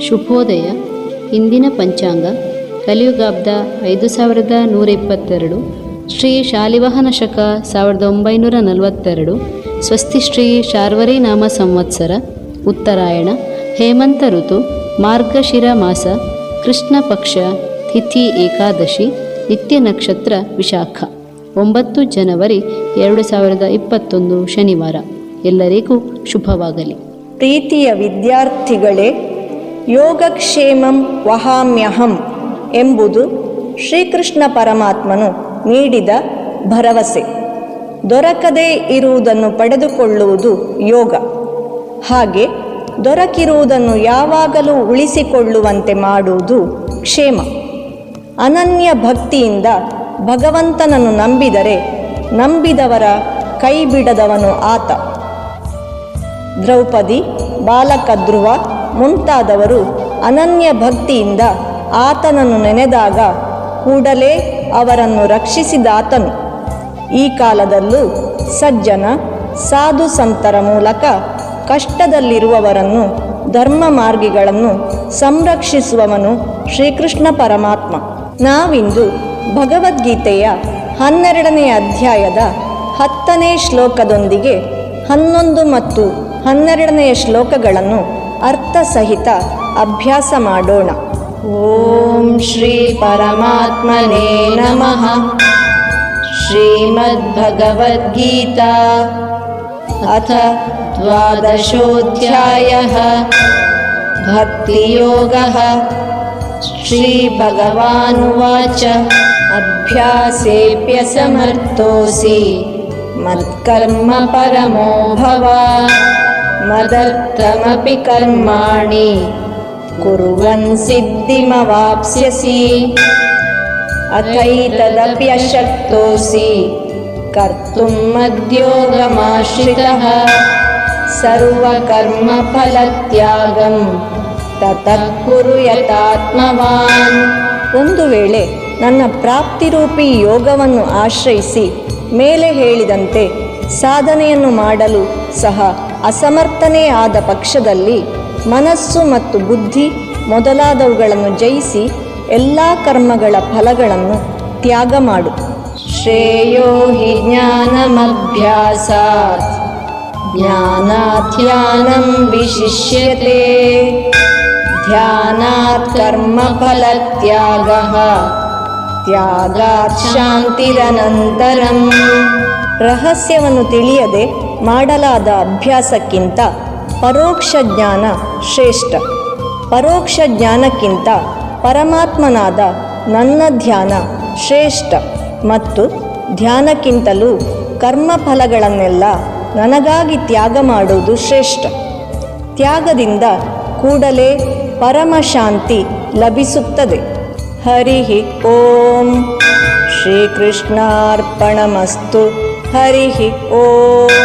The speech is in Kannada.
ಶುಭೋದಯ. ಇಂದಿನ ಪಂಚಾಂಗ ಕಲಿಯುಗಾಬ್ದ 5122, ಶ್ರೀ ಶಾಲಿವಾಹನ ಶಕ 1942, ಸ್ವಸ್ತಿ ಶ್ರೀ ಶಾರ್ವರಿ ನಾಮ ಸಂವತ್ಸರ, ಉತ್ತರಾಯಣ, ಹೇಮಂತ ಋತು, ಮಾರ್ಗಶಿರ ಮಾಸ, ಕೃಷ್ಣ ಪಕ್ಷ, ತಿಥಿ ಏಕಾದಶಿ, ನಿತ್ಯ ನಕ್ಷತ್ರ ವಿಶಾಖ. 9 ಜನವರಿ 2021 ಶನಿವಾರ. ಎಲ್ಲರಿಗೂ ಶುಭವಾಗಲಿ. ಪ್ರೀತಿಯ ವಿದ್ಯಾರ್ಥಿಗಳೇ, ಯೋಗಕ್ಷೇಮಂ ವಹಾಮ್ಯಹಂ ಎಂಬುದು ಶ್ರೀಕೃಷ್ಣ ಪರಮಾತ್ಮನು ನೀಡಿದ ಭರವಸೆ. ದೊರಕದೇ ಇರುವುದನ್ನು ಪಡೆದುಕೊಳ್ಳುವುದು ಯೋಗ. ಹಾಗೆ ದೊರಕಿರುವುದನ್ನು ಯಾವಾಗಲೂ ಉಳಿಸಿಕೊಳ್ಳುವಂತೆ ಮಾಡುವುದು ಕ್ಷೇಮ. ಅನನ್ಯ ಭಕ್ತಿಯಿಂದ ಭಗವಂತನನ್ನು ನಂಬಿದರೆ ನಂಬಿದವರ ಕೈ ಬಿಡದವನು ಆತ. ದ್ರೌಪದಿ, ಬಾಲಕ ಧ್ರುವ ಮುಂತಾದವರು ಅನನ್ಯ ಭಕ್ತಿಯಿಂದ ಆತನನ್ನು ನೆನೆದಾಗ ಕೂಡಲೇ ಅವರನ್ನು ರಕ್ಷಿಸಿದಾತನು. ಈ ಕಾಲದಲ್ಲೂ ಸಜ್ಜನ ಸಾಧು ಸಂತರ ಮೂಲಕ ಕಷ್ಟದಲ್ಲಿರುವವರನ್ನು, ಧರ್ಮ ಮಾರ್ಗಿಗಳನ್ನು ಸಂರಕ್ಷಿಸುವವನು ಶ್ರೀಕೃಷ್ಣ ಪರಮಾತ್ಮ. ನಾವಿಂದು ಭಗವದ್ಗೀತೆಯ 12ನೇ ಅಧ್ಯಾಯದ 10ನೇ ಶ್ಲೋಕದೊಂದಿಗೆ 11 ಮತ್ತು 12ನೇ ಶ್ಲೋಕಗಳನ್ನು ಅರ್ಥಸಹಿತ ಅಭ್ಯಾಸ ಮಾಡೋಣ. ಓಂ ಶ್ರೀ ಪರಮಾತ್ಮನೇ ನಮಃ. ಶ್ರೀಮದ್ಭಗವದ್ಗೀತಾ ಅಥ 12ೋऽಧ್ಯಾಯಃ. ಭಕ್ತಿಯೋಗಃ. ಶ್ರೀಭಗವಾನುವಾಚ ಅಭ್ಯಾಸೇಪ್ಯಸಮರ್ಥೋऽಸಿ ಮತ್ಕರ್ಮ ಪರಮೋ ಭವ. ಮದರ್ಥಮಪಿ ಕರ್ಮಾಣಿ ಕುರ್ವನ್ ಸಿದ್ಧಿಮವಾಪ್ಸ್ಯಸಿ. ಅಥೈತದಪ್ಯಶಕ್ತೋಸಿ ಕರ್ತುಂ ಮದ್ಯೋಗಮಾಶ್ರಿತಃ. ಸರ್ವಕರ್ಮ ಫಲತ್ಯಾಗಂ ತತಃ ಕುರು ಯತಾತ್ಮವಾನ್. ಒಂದು ವೇಳೆ ನನ್ನ ಪ್ರಾಪ್ತಿರೂಪಿ ಯೋಗವನ್ನು ಆಶ್ರಯಿಸಿ ಮೇಲೆ ಹೇಳಿದಂತೆ ಸಾಧನೆಯನ್ನು ಮಾಡಲು ಸಹ ಅಸಮರ್ಥನೇ ಆದ ಪಕ್ಷದಲ್ಲಿ ಮನಸ್ಸು ಮತ್ತು ಬುದ್ಧಿ ಮೊದಲಾದವುಗಳನ್ನು ಜಯಿಸಿ ಎಲ್ಲ ಕರ್ಮಗಳ ಫಲಗಳನ್ನು ತ್ಯಾಗ ಮಾಡು. ಶ್ರೇಯೋ ಹಿ ಜ್ಞಾನಮಭ್ಯಾಸಾತ್ ಜ್ಞಾನಾತ್ ಧ್ಯಾನಂ ವಿಶಿಷ್ಯತೆ. ಧ್ಯಾನಾತ್ ಕರ್ಮ ಫಲತ್ಯಾಗಃ ತ್ಯಾಗಾತ್ ಶಾಂತಿರನಂತರಂ. ರಹಸ್ಯವನ್ನು ತಿಳಿಯದೆ ಮಾಡಲಾದ ಅಭ್ಯಾಸಕ್ಕಿಂತ ಪರೋಕ್ಷ ಜ್ಞಾನ ಶ್ರೇಷ್ಠ. ಪರೋಕ್ಷ ಜ್ಞಾನಕ್ಕಿಂತ ಪರಮಾತ್ಮನಾದ ನನ್ನ ಧ್ಯಾನ ಶ್ರೇಷ್ಠ. ಮತ್ತು ಧ್ಯಾನಕ್ಕಿಂತಲೂ ಕರ್ಮಫಲಗಳನ್ನೆಲ್ಲ ನನಗಾಗಿ ತ್ಯಾಗ ಮಾಡುವುದು ಶ್ರೇಷ್ಠ. ತ್ಯಾಗದಿಂದ ಕೂಡಲೇ ಪರಮಶಾಂತಿ ಲಭಿಸುತ್ತದೆ. ಹರಿ ಓಂ. ಶ್ರೀಕೃಷ್ಣಾರ್ಪಣಮಸ್ತು. ಹರಿ ಓಂ.